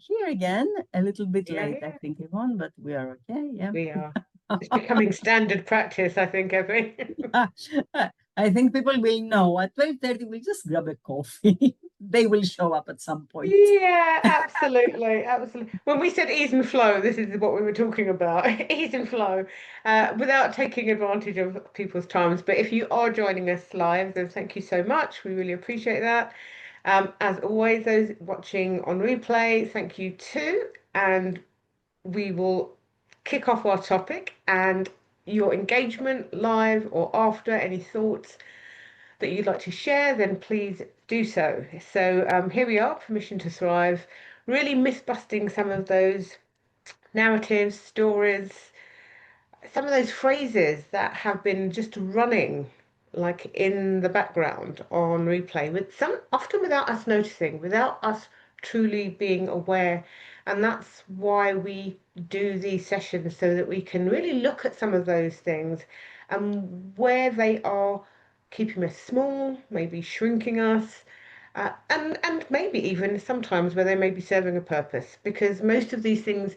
here again, a little bit late, I Yeah, think, Yvonne, but we are okay. Yeah. we are. It's becoming standard practice, I think, Evie. I think people will know at 12:30 we'll just grab a coffee. They will show up at some point. Yeah, absolutely, absolutely. When we said ease and flow, this is what we were talking about, ease and flow, without taking advantage of people's times. But if you are joining us live, then thank you so much. We really appreciate that. As always, those watching on replay, thank you too. And we will kick off our topic and your engagement live or after, any thoughts that you'd like to share, then please do so. So here we are, Permission to Thrive, really myth busting some of those narratives, stories, some of those phrases that have been just running like in the background on replay with some often without us noticing, without us truly being aware. And that's why we do these sessions so that we can really look at some of those things and where they are keeping us small, maybe shrinking us, and maybe even sometimes where they may be serving a purpose, because most of these things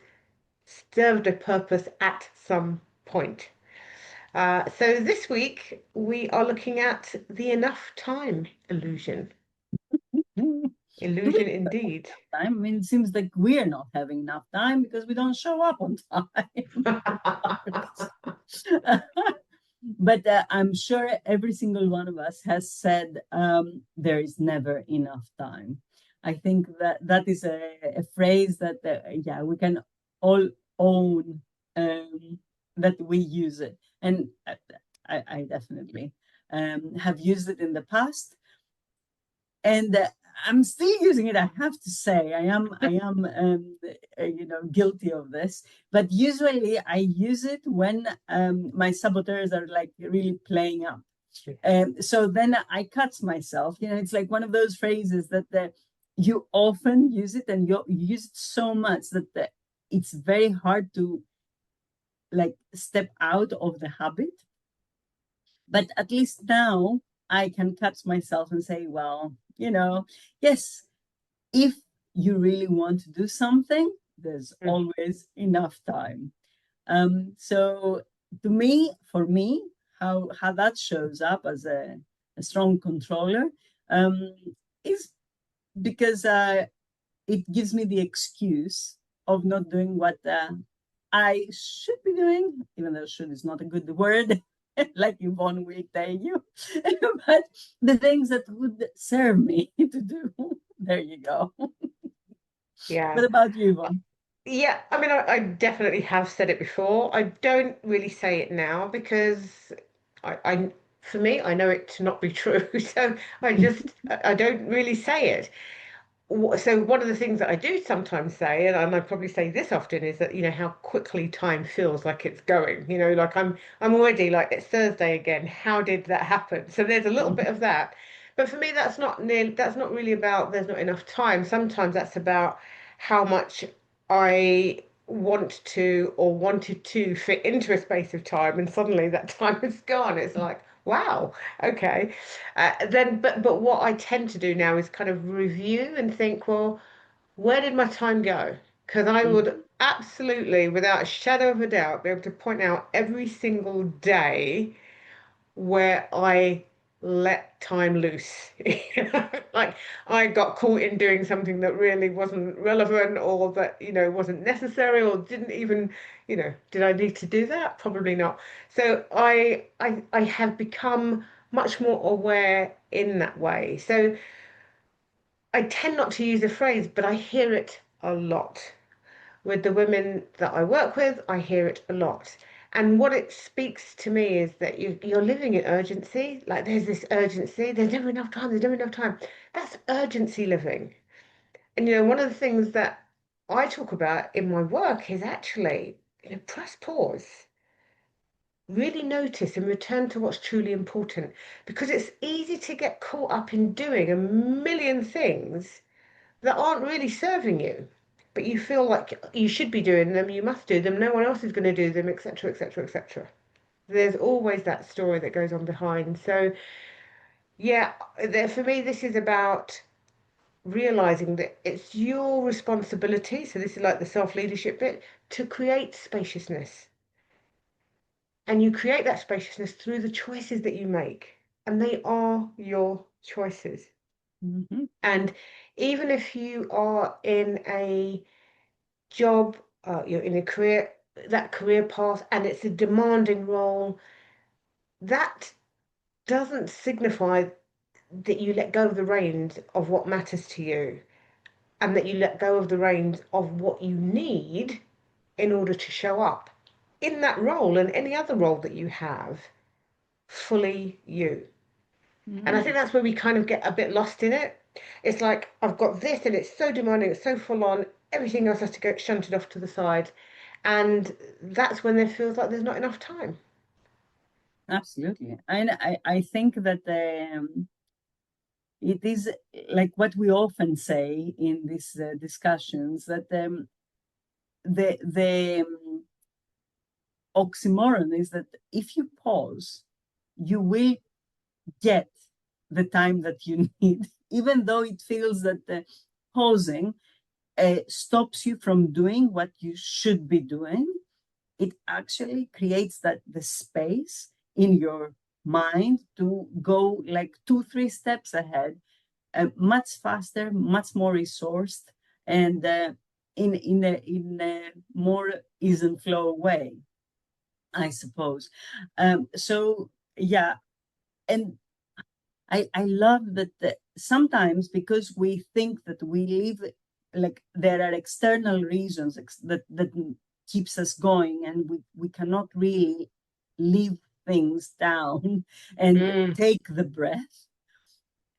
served a purpose at some point. So this week we are looking at the enough time illusion. Do we Illusion indeed. have time? I mean, it seems like we're not having enough time because we don't show up on time. But I'm sure every single one of us has said there is never enough time. I think that that is a phrase that, yeah, we can all own, that we use it. And I definitely have used it in the past. And I'm still using it. I have to say, I am, guilty of this. But usually, I use it when my saboteurs are like really playing up. So then I cut myself. It's like one of those phrases that you often use it, and you use it so much that it's very hard to like step out of the habit. But at least now I can catch myself and say, well, yes, if you really want to do something, there's always enough time. So for me, how that shows up as a strong controller, um, is because it gives me the excuse of not doing what I should be doing, even though should is not a good word, like Yvonne will tell you, but the things that would serve me to do. There you go. Yeah. What about you, Yvonne? Yeah, I mean, I definitely have said it before. I don't really say it now because for me, I know it to not be true. So I don't really say it. So one of the things that I do sometimes say, and I probably say this often, is that how quickly time feels like it's going. Like I'm already like it's Thursday again. How did that happen? So there's a little bit of that, but for me that's not really about there's not enough time. Sometimes that's about how much I want to or wanted to fit into a space of time, and suddenly that time is gone. It's like, wow, okay. But what I tend to do now is kind of review and think, well, where did my time go? Because I would absolutely, without a shadow of a doubt, be able to point out every single day where I let time loose. Like I got caught in doing something that really wasn't relevant or that, wasn't necessary or didn't even, did I need to do that? Probably not. So I have become much more aware in that way. So I tend not to use the phrase, but I hear it a lot. With the women that I work with, I hear it a lot. And what it speaks to me is that you're living in urgency. Like there's this urgency. There's never enough time. There's never enough time. That's urgency living. And one of the things that I talk about in my work is actually, press pause, really notice and return to what's truly important. Because it's easy to get caught up in doing a million things that aren't really serving you, but you feel like you should be doing them, you must do them, no one else is going to do them, etc., etc., etc. There's always that story that goes on behind. So, yeah, for me, this is about realizing that it's your responsibility. So this is like the self-leadership bit to create spaciousness. And you create that spaciousness through the choices that you make. And they are your choices. Hmm. And even if you are in a job, you're in a career, that career path, and it's a demanding role, that doesn't signify that you let go of the reins of what matters to you and that you let go of the reins of what you need in order to show up in that role and any other role that you have fully you. And I think Mm, that's where we kind of get a bit lost in it. It's like, I've got this and it's so demanding, it's so full on, everything else has to get shunted off to the side. And that's when it feels like there's not enough time. absolutely. And I think that it is like what we often say in these discussions that the oxymoron is that if you pause, you will get the time that you need, even though it feels that the pausing stops you from doing what you should be doing. It actually creates that the space in your mind to go like 2 3 steps ahead, much faster, much more resourced, and in a more ease and flow way, I suppose. So yeah, and I love that sometimes because we think that we live, like there are external reasons that keeps us going, and we cannot really leave things down and Mm, take the breath.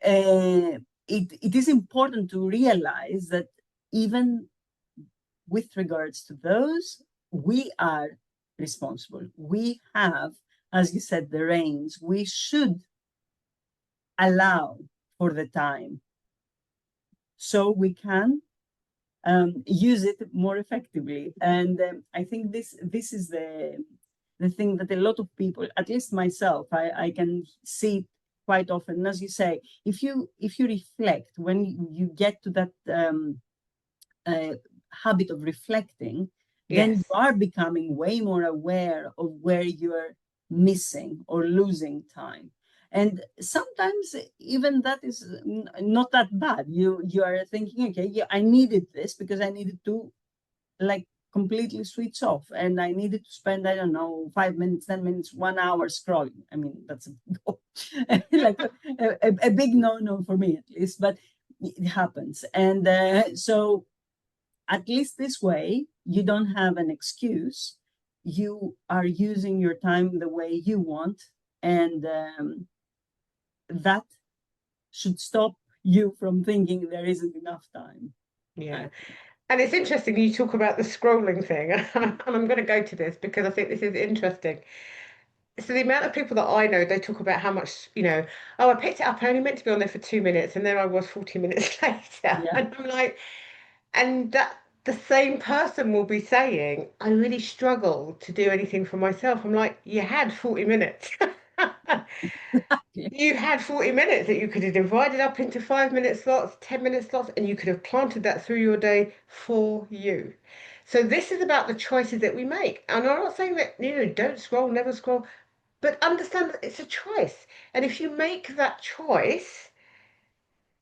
It is important to realize that even with regards to those, we are responsible. We have, as you said, the reins. We should allow for the time so we can use it more effectively. And I think this is the thing that a lot of people, at least myself, I can see quite often. As you say, if you reflect when you get to that uh, habit of reflecting, then you yes. are becoming way more aware of where you're missing or losing time. And sometimes even that is not that bad. You are thinking, okay, yeah, I needed this because I needed to like completely switch off, and I needed to spend, I don't know, 5 minutes, 10 minutes, 1 hour scrolling. I mean, that's like a big no-no for me, at least, but it happens. And so at least this way, you don't have an excuse. You are using your time the way you want, and that should stop you from thinking there isn't enough time. Yeah. I And it's interesting you talk about the scrolling thing, and I'm going to go to this because I think this is interesting. So the amount of people that I know, they talk about how much, oh, I picked it up, I only meant to be on there for 2 minutes, and there I was 40 minutes later. Yeah. And I'm like, and that the same person will be saying, I really struggle to do anything for myself. I'm like, you had 40 minutes. Yeah. You had 40 minutes that you could have divided up into 5 minute slots, 10 minute slots, and you could have planted that through your day for you. So this is about the choices that we make. And I'm not saying that, don't scroll, never scroll, but understand that it's a choice. And if you make that choice,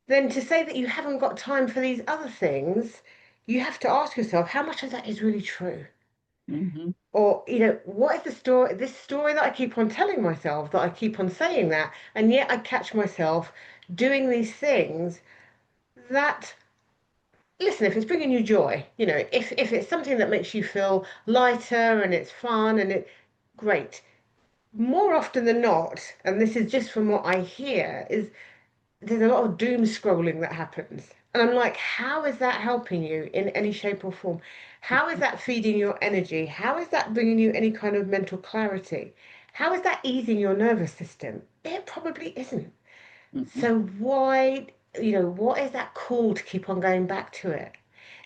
then to say that you haven't got time for these other things, you have to ask yourself how much of that is really true. Hmm. Or, what is the story, this story that I keep on telling myself, that I keep on saying that, and yet I catch myself doing these things that, listen, if it's bringing you joy, if it's something that makes you feel lighter and it's fun and great. More often than not, and this is just from what I hear, is there's a lot of doom scrolling that happens. And I'm like, how is that helping you in any shape or form? How is that feeding your energy? How is that bringing you any kind of mental clarity? How is that easing your nervous system? It probably isn't. Hmm. So why, what is that call to keep on going back to it?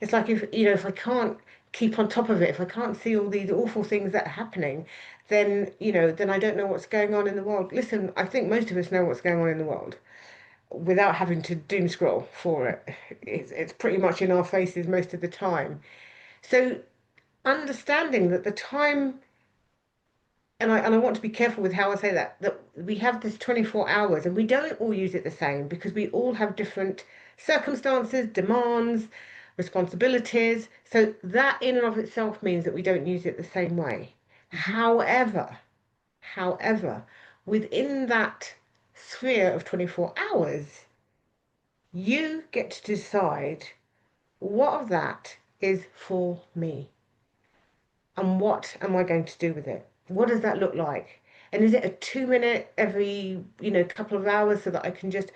It's like if I can't keep on top of it, if I can't see all these awful things that are happening, then I don't know what's going on in the world. Listen, I think most of us know what's going on in the world. without having to doom scroll for it. It's pretty much in our faces most of the time. So understanding that the time, and I want to be careful with how I say that, that we have this 24 hours and we don't all use it the same because we all have different circumstances, demands, responsibilities. So that in and of itself means that we don't use it the same way. Mhm. However, within that sphere of 24 hours, you get to decide what of that is for me and what am I going to do with it? What does that look like? And is it a 2 minute every, couple of hours so that I can just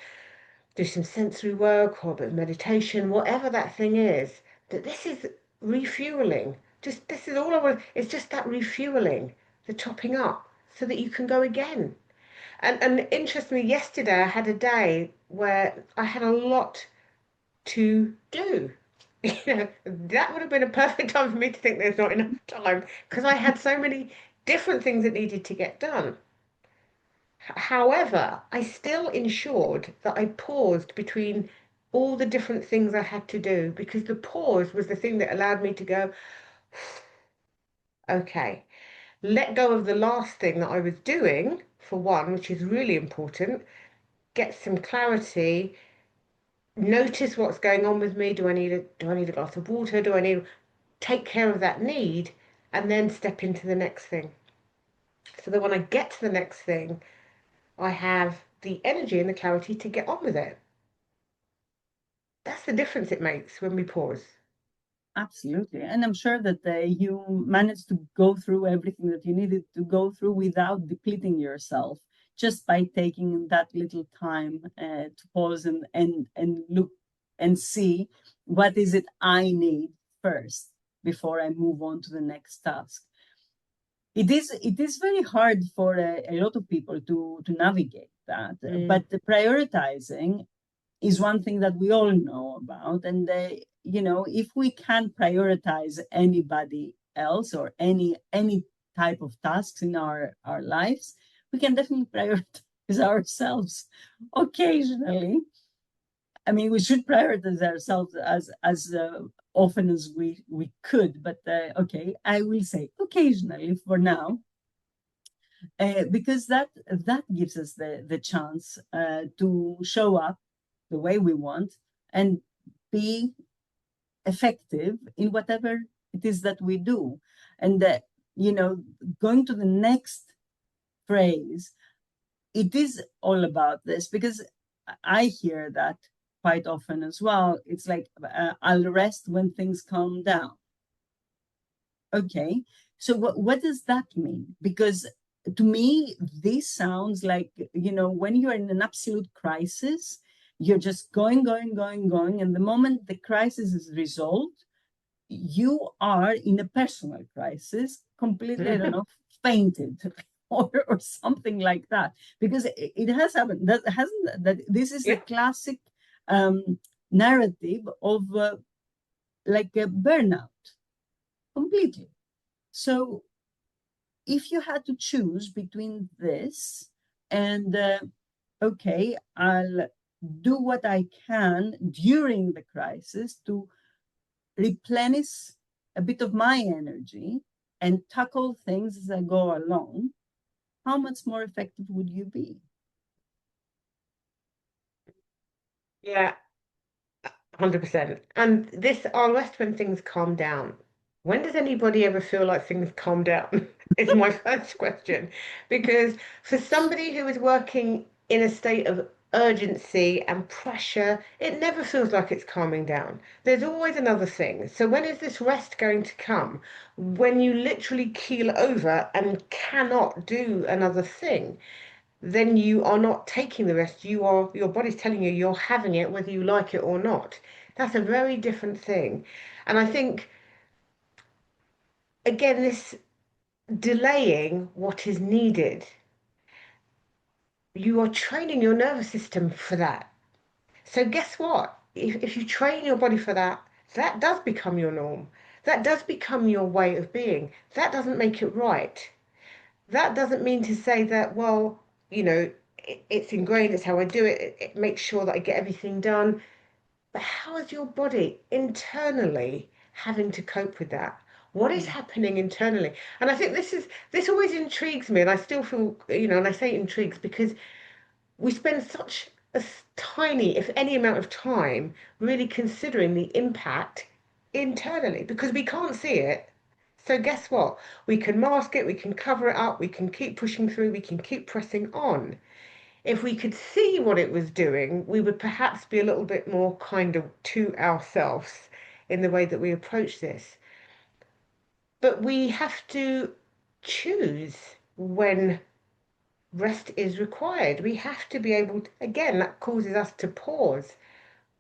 do some sensory work or a bit of meditation, whatever that thing is, that this is refueling. Just this is all I want. It's just that refueling, the topping up, so that you can go again. And interestingly, yesterday I had a day where I had a lot to do. That would have been a perfect time for me to think there's not enough time because I had so many different things that needed to get done. However, I still ensured that I paused between all the different things I had to do because the pause was the thing that allowed me to go, okay, let go of the last thing that I was doing, for one, which is really important, get some clarity, notice what's going on with me. Do I need a glass of water? Do I need take care of that need and then step into the next thing? So that when I get to the next thing, I have the energy and the clarity to get on with it. That's the difference it makes when we pause. Absolutely. And I'm sure that you managed to go through everything that you needed to go through without depleting yourself, just by taking that little time to pause and look and see what is it I need first before I move on to the next task. It is very hard for a lot of people to navigate that, Mm. but the prioritizing is one thing that we all know about. And if we can prioritize anybody else or any type of tasks in our lives, we can definitely prioritize ourselves occasionally. I mean, we should prioritize ourselves as often as we could, but okay, I will say occasionally for now, because that gives us the chance to show up the way we want and be effective in whatever it is that we do. And you know, going to the next phrase, it is all about this because I hear that quite often as well. It's like, I'll rest when things calm down. Okay, so what does that mean? Because to me, this sounds like, when you're in an absolute crisis, you're just going, going, going, going. And the moment the crisis is resolved, you are in a personal crisis, completely, I don't know, fainted or something like that. Because it has happened. That hasn't that this is the Yeah. classic narrative of like a burnout completely. So if you had to choose between this and okay, I'll do what I can during the crisis to replenish a bit of my energy and tackle things as I go along, how much more effective would you be? Yeah, 100%. And this, I'll rest when things calm down. When does anybody ever feel like things calm down? Is my first question. Because for somebody who is working in a state of urgency and pressure, it never feels like it's calming down. There's always another thing. So when is this rest going to come? When you literally keel over and cannot do another thing, then you are not taking the rest. Your body's telling you you're having it whether you like it or not. That's a very different thing. And I think again, this delaying what is needed, you are training your nervous system for that. So guess what? If you train your body for that, that does become your norm. That does become your way of being. That doesn't make it right. That doesn't mean to say that, well, you know, it's ingrained, it's how I do it. It makes sure that I get everything done. But how is your body internally having to cope with that? What is Mm. happening internally? And I think this always intrigues me, and I still feel, and I say intrigues because we spend such a tiny, if any amount of time really considering the impact internally because we can't see it. So guess what? We can mask it, we can cover it up, we can keep pushing through, we can keep pressing on. If we could see what it was doing, we would perhaps be a little bit more kinder to ourselves in the way that we approach this. But we have to choose when rest is required. We have to be able to, again, that causes us to pause.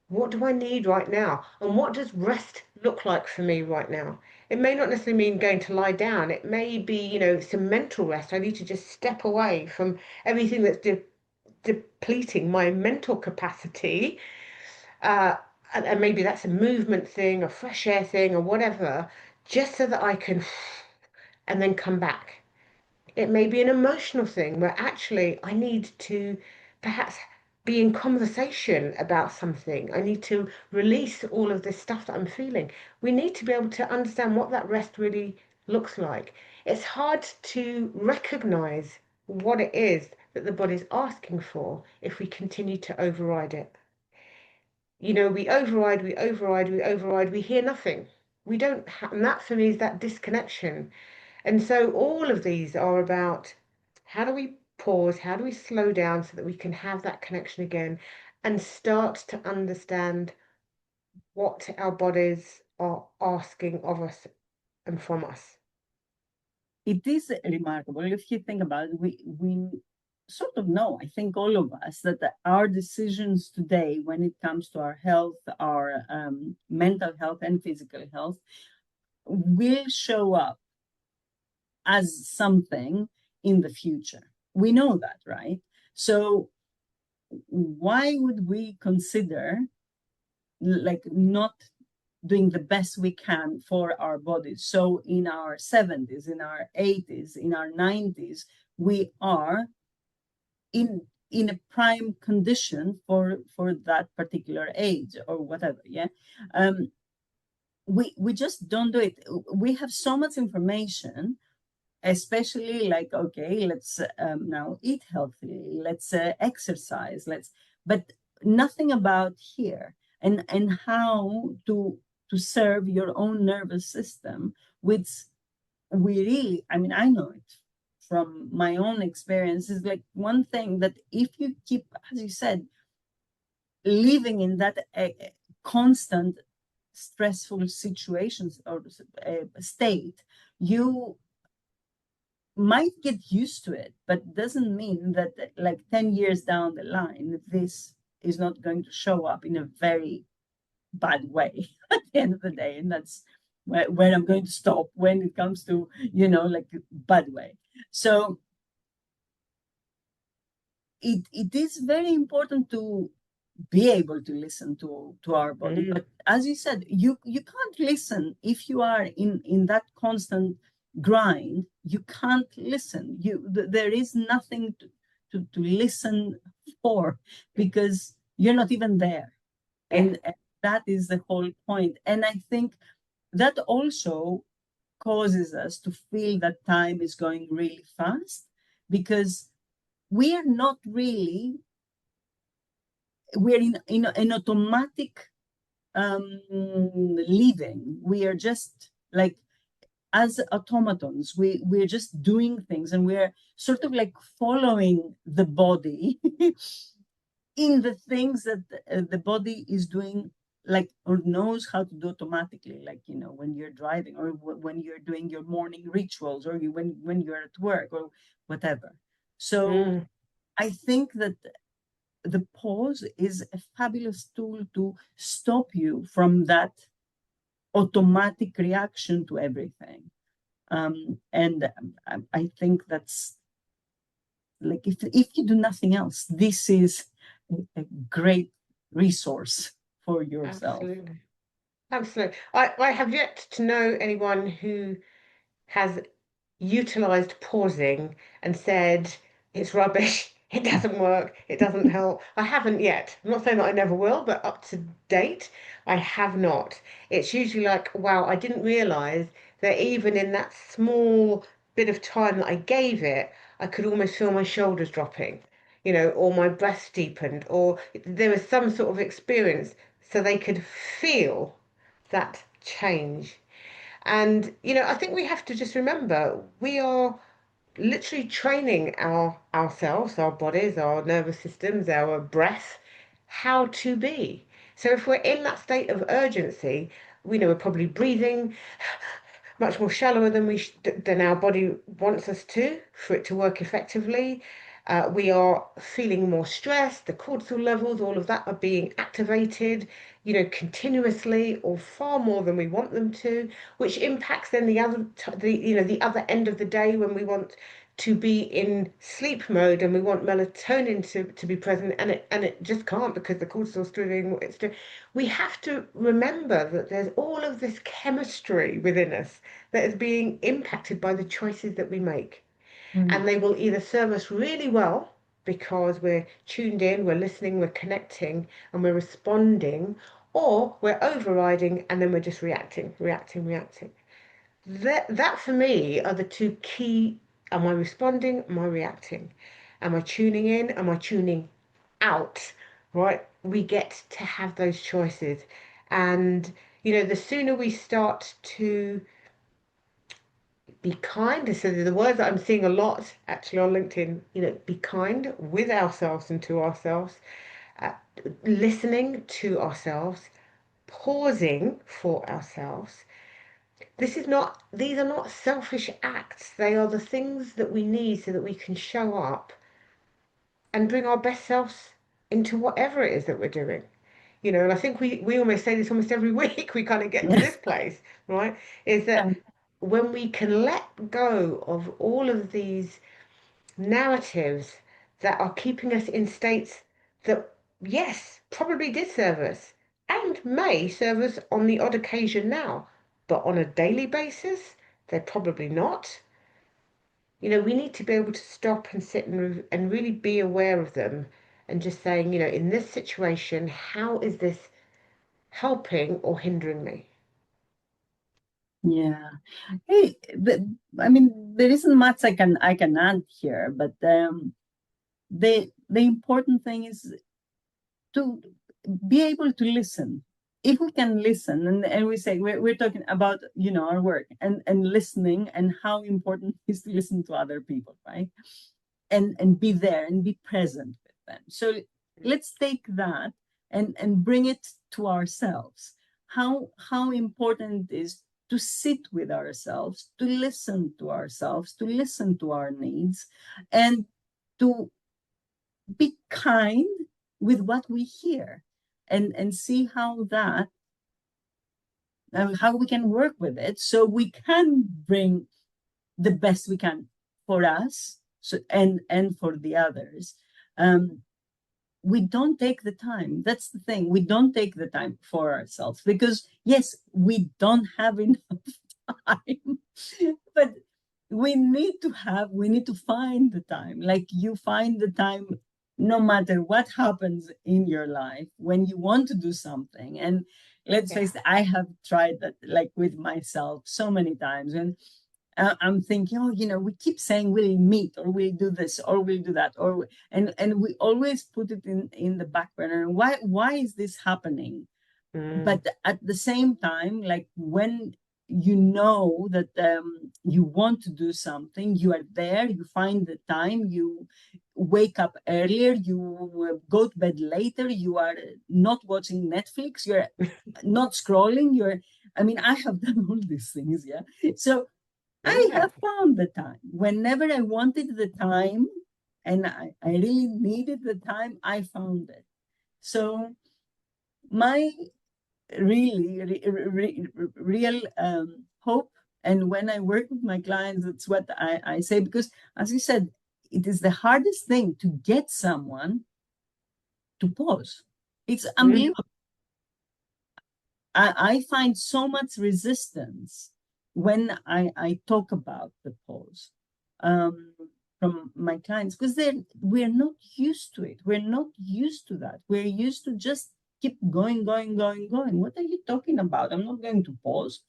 What do I need right now? And what does rest look like for me right now? It may not necessarily mean going to lie down. It may be, some mental rest. I need to just step away from everything that's depleting my mental capacity. Uh, and maybe that's a movement thing, a fresh air thing, or whatever, just so that I can and then come back. It may be an emotional thing where actually I need to perhaps be in conversation about something. I need to release all of this stuff that I'm feeling. We need to be able to understand what that rest really looks like. It's hard to recognize what it is that the body's asking for if we continue to override it. We override, we override, we override, we hear nothing. We don't have, and that for me is that disconnection. And so all of these are about how do we pause, how do we slow down so that we can have that connection again and start to understand what our bodies are asking of us and from us. It is remarkable if you think about it. We sort of know, I think all of us, that our decisions today, when it comes to our health, our mental health and physical health, will show up as something in the future. We know that, right? So why would we consider like not doing the best we can for our bodies? So in our 70s, in our 80s, in our 90s, we are in a prime condition for that particular age or whatever. Yeah. We just don't do it. We have so much information, especially like, okay, let's now eat healthy, let's exercise, but nothing about here and how to serve your own nervous system, which we really, I mean, I know it from my own experience, is like one thing that if you keep, as you said, living in that constant stressful situations or state, you might get used to it, but doesn't mean that like 10 years down the line, this is not going to show up in a very bad way at the end of the day. And that's where I'm going to stop when it comes to, like bad way. So it is very important to be able to listen to our body. Mm, But as you said, you can't listen if you are in that constant grind. You can't listen. There is nothing to listen for because you're not even there. yeah, And that is the whole point. And I think that also causes us to feel that time is going really fast because we are not really, we're in an automatic living. We are just like as automatons. We're just doing things and we're sort of like following the body in the things that the body is doing, like, or knows how to do automatically, like, when you're driving or when you're doing your morning rituals or when you're at work or whatever. So mm, I think that the pause is a fabulous tool to stop you from that automatic reaction to everything. And I think that's like, if you do nothing else, this is a great resource for yourself. absolutely. Absolutely. I have yet to know anyone who has utilized pausing and said it's rubbish, It doesn't work. It doesn't help. I haven't yet. I'm not saying that I never will, but up to date, I have not. It's usually like, wow, I didn't realize that even in that small bit of time that I gave it, I could almost feel my shoulders dropping, or my breath deepened, or there was some sort of experience so they could feel that change. And, I think we have to just remember we are literally training ourselves, our bodies, our nervous systems, our breath, how to be. So if we're in that state of urgency, we know we're probably breathing much more shallower than our body wants us to for it to work effectively. We are feeling more stressed, the cortisol levels, all of that are being activated, continuously or far more than we want them to, which impacts then the other end of the day when we want to be in sleep mode and we want melatonin to be present and it just can't because the cortisol's doing what it's doing. We have to remember that there's all of this chemistry within us that is being impacted by the choices that we make. Mm. And they will either serve us really well because we're tuned in, we're listening, we're connecting, and we're responding, or we're overriding and then we're just reacting, reacting, reacting. That for me are the two key. Am I responding? Am I reacting? Am I tuning in? Am I tuning out? Right? We get to have those choices. And, the sooner we start to be kind. So the words that I'm seeing a lot actually on LinkedIn, be kind with ourselves and to ourselves, uh, listening to ourselves, pausing for ourselves. These are not selfish acts. They are the things that we need so that we can show up and bring our best selves into whatever it is that we're doing. And I think we almost say this almost every week we kind of get to this place, right? Is that when we can let go of all of these narratives that are keeping us in states that, yes, probably did serve us and may serve us on the odd occasion now, but on a daily basis, they're probably not. We need to be able to stop and sit and really be aware of them and just saying, in this situation, how is this helping or hindering me? Yeah. Hey, I mean, there isn't much I can add here, but the important thing is to be able to listen. If we can listen, and we say we're talking about our work and listening and how important it is to listen to other people, right? And be there and be present with them. So let's take that and bring it to ourselves. How important it is to sit with ourselves, to listen to ourselves, to listen to our needs, and to be kind with what we hear, and see how we can work with it so we can bring the best we can for us, so and for the others. um we don't take the time. That's the thing, we don't take the time for ourselves because yes, we don't have enough time. But we need to find the time, like you find the time no matter what happens in your life when you want to do something. And let's Yeah. face it, I have tried that, like with myself so many times. And I'm thinking, oh, we keep saying we'll meet or we'll do this or we'll do that, and we always put it in the back burner. Why is this happening? Mm. But at the same time, like when you know that you want to do something, you are there, you find the time, you wake up earlier, you go to bed later, you are not watching Netflix, you're not scrolling, I mean, I have done all these things, yeah. So I Yeah. have found the time. Whenever I wanted the time and I really needed the time, I found it. So my really real hope, and when I work with my clients, that's what I say, because as you said, it is the hardest thing to get someone to pause. It's Mm. unbelievable. I find so much resistance when I talk about the pause. Um, from my clients, because we're not used to it. We're not used to that. We're used to just keep going, going, going, going. What are you talking about? I'm not going to pause.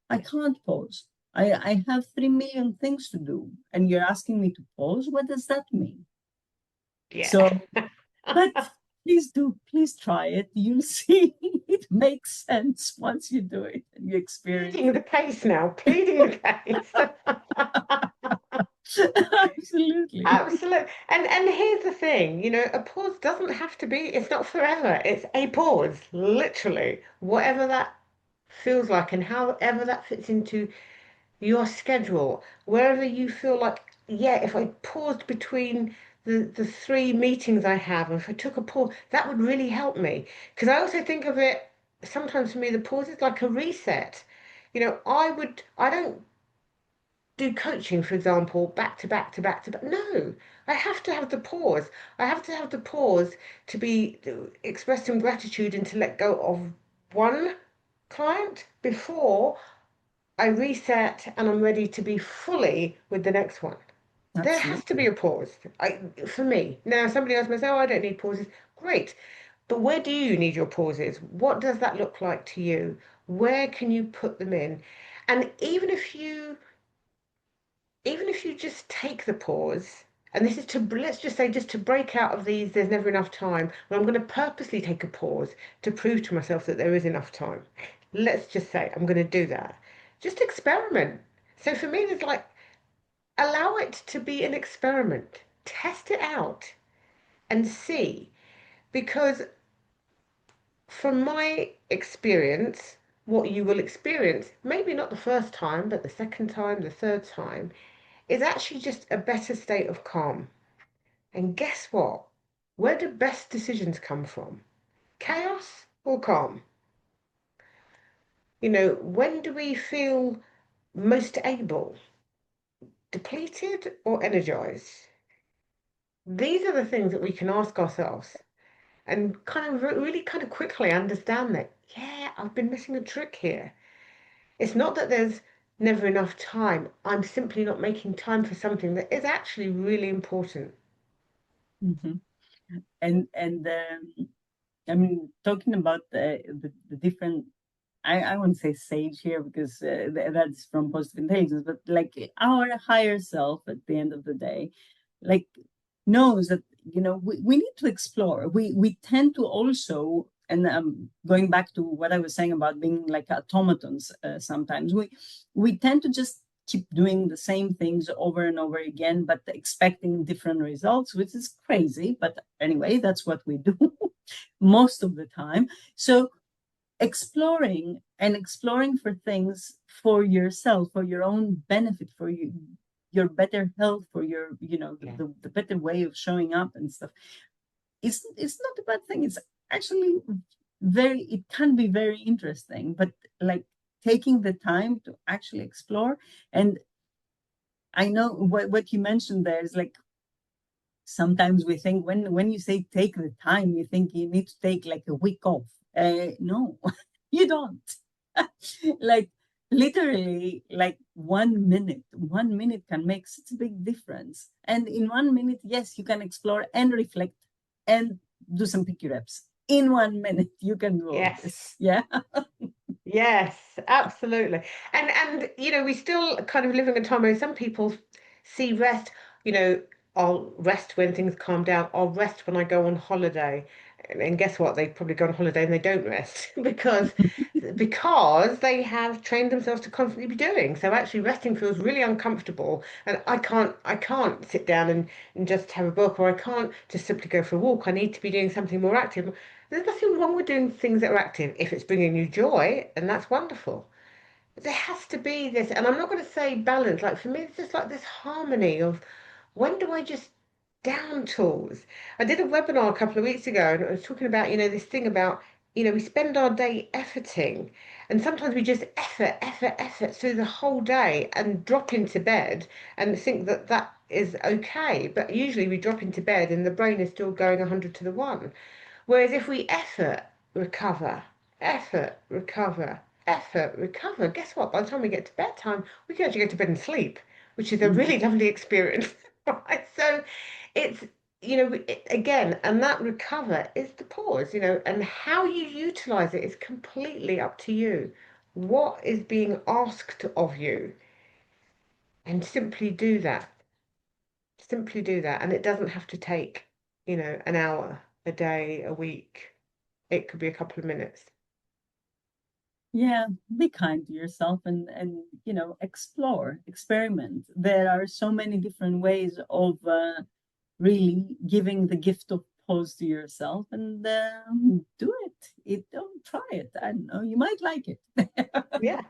I can't pause. I have 3 million things to do, and you're asking me to pause. What does that mean? Yeah. So, but please do, please try it. You'll see it makes sense once you do it and you experience Pleading the it. case now, pleading the case. Absolutely. Absolutely. And here's the thing, a pause doesn't have to be, it's not forever. It's a pause, literally. Whatever that feels like and however that fits into your schedule, wherever you feel like, yeah, if I paused between the three meetings I have, if I took a pause, that would really help me. Because I also think of it, sometimes for me, the pause is like a reset. I don't do coaching, for example, back to back to back to back. No, I have to have the pause. I have to have the pause to express some gratitude and to let go of one client before I reset and I'm ready to be fully with the next one. There has to be Absolutely. a pause, for me. Now, somebody else may say, "Oh, I don't need pauses." Great. But where do you need your pauses? What does that look like to you? Where can you put them in? And even if you just take the pause, and this is to, let's just say, just to break out of these, there's never enough time. Well, I'm going to purposely take a pause to prove to myself that there is enough time. Let's just say I'm going to do that. Just experiment. So for me, there's like, allow it to be an experiment. Test it out and see. Because from my experience, what you will experience, maybe not the first time, but the second time, the third time, is actually just a better state of calm. And guess what? Where do best decisions come from? Chaos or calm? When do we feel most able? Depleted or energized? These are the things that we can ask ourselves and kind of really kind of quickly understand that, yeah, I've been missing a trick here. It's not that there's never enough time. I'm simply not making time for something that is actually really important. Hmm. And I mean, talking about the different, I won't say sage here because that's from positive intelligence, but like our higher self at the end of the day, like knows that we need to explore. We tend to also, and going back to what I was saying about being like automatons, sometimes we tend to just keep doing the same things over and over again, but expecting different results, which is crazy. But anyway, that's what we do most of the time. So exploring for things for yourself, for your own benefit, for you, your better health, for your, Yeah. the better way of showing up and stuff. It's not a bad thing. It's actually it can be very interesting, but like taking the time to actually explore. And I know what you mentioned there is like sometimes we think when you say take the time, you think you need to take like a week off. No, you don't. Like literally, like 1 minute. 1 minute can make such a big difference. And in 1 minute, yes, you can explore and reflect and do some picky reps. In 1 minute, you can do all this. Yes. Yeah. Yes, absolutely. And we still kind of live in a time where some people see rest, you know, I'll rest when things calm down. I'll rest when I go on holiday. And guess what? They probably go on holiday and they don't rest because they have trained themselves to constantly be doing. So actually resting feels really uncomfortable. And I can't sit down and just have a book, or I can't just simply go for a walk. I need to be doing something more active. There's nothing wrong with doing things that are active if it's bringing you joy, and that's wonderful. But there has to be this, and I'm not going to say balance. Like for me, it's just like this harmony of when do I just down tools? I did a webinar a couple of weeks ago, and I was talking about, this thing about, we spend our day efforting, and sometimes we just effort through the whole day and drop into bed and think that that is okay. But usually we drop into bed and the brain is still going 100 to the one. Whereas if we effort, recover, effort, recover, guess what? By the time we get to bedtime, we can actually go to bed and sleep, which is a Mhm. really lovely experience. Right? So it's, again, and that recover is the pause, and how you utilize it is completely up to you. What is being asked of you? And simply do that. Simply do that. And it doesn't have to take, an hour, a day, a week. It could be a couple of minutes. Yeah, be kind to yourself and explore, experiment. There are so many different ways of really giving the gift of pause to yourself, and do it. Don't try it. I don't know. You might like it. Yeah.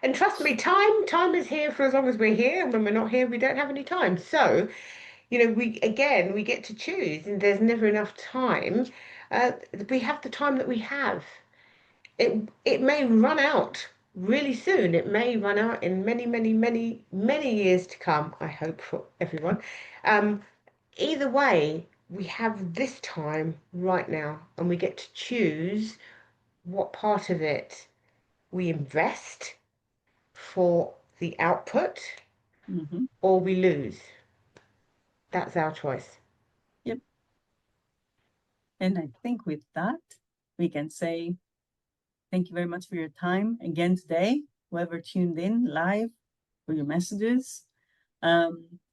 And trust me, time is here for as long as we're here. And when we're not here, we don't have any time. So, we get to choose, and there's never enough time. Uh, we have the time that we have. It may run out really soon. It may run out in many, many, many, many years to come, I hope for everyone. Um, Either way, we have this time right now, and we get to choose what part of it we invest for the output Hmm. or we lose. That's our choice. Yep. And I think with that, we can say thank you very much for your time again today, whoever tuned in live, for your messages.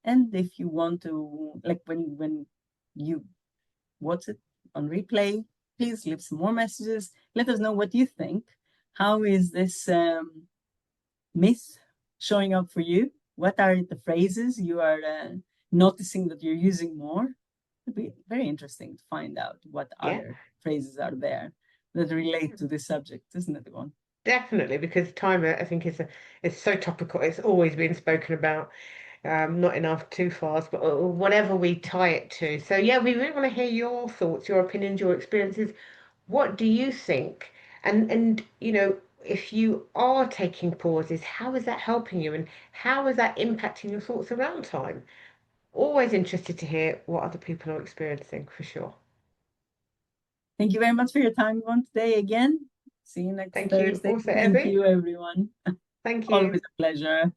And if you want to, like when you watch it on replay, please leave some more messages. Let us know what you think. How is this myth showing up for you? What are the phrases you are noticing that you're using more? It'd be very interesting to find out what Yeah, other phrases are there that relate to this subject, isn't it, Yvonne? definitely, because time, I think, is so topical. It's always been spoken about. Not enough, too fast, but whatever we tie it to. So yeah, we really want to hear your thoughts, your opinions, your experiences. What do you think? And if you are taking pauses, how is that helping you, and how is that impacting your thoughts around time? Always interested to hear what other people are experiencing, for sure. Thank you very much for your time, Yvonne, today again. See you next Thank you Thursday. also, Thank Evie. you, everyone. Thank Always you. a pleasure.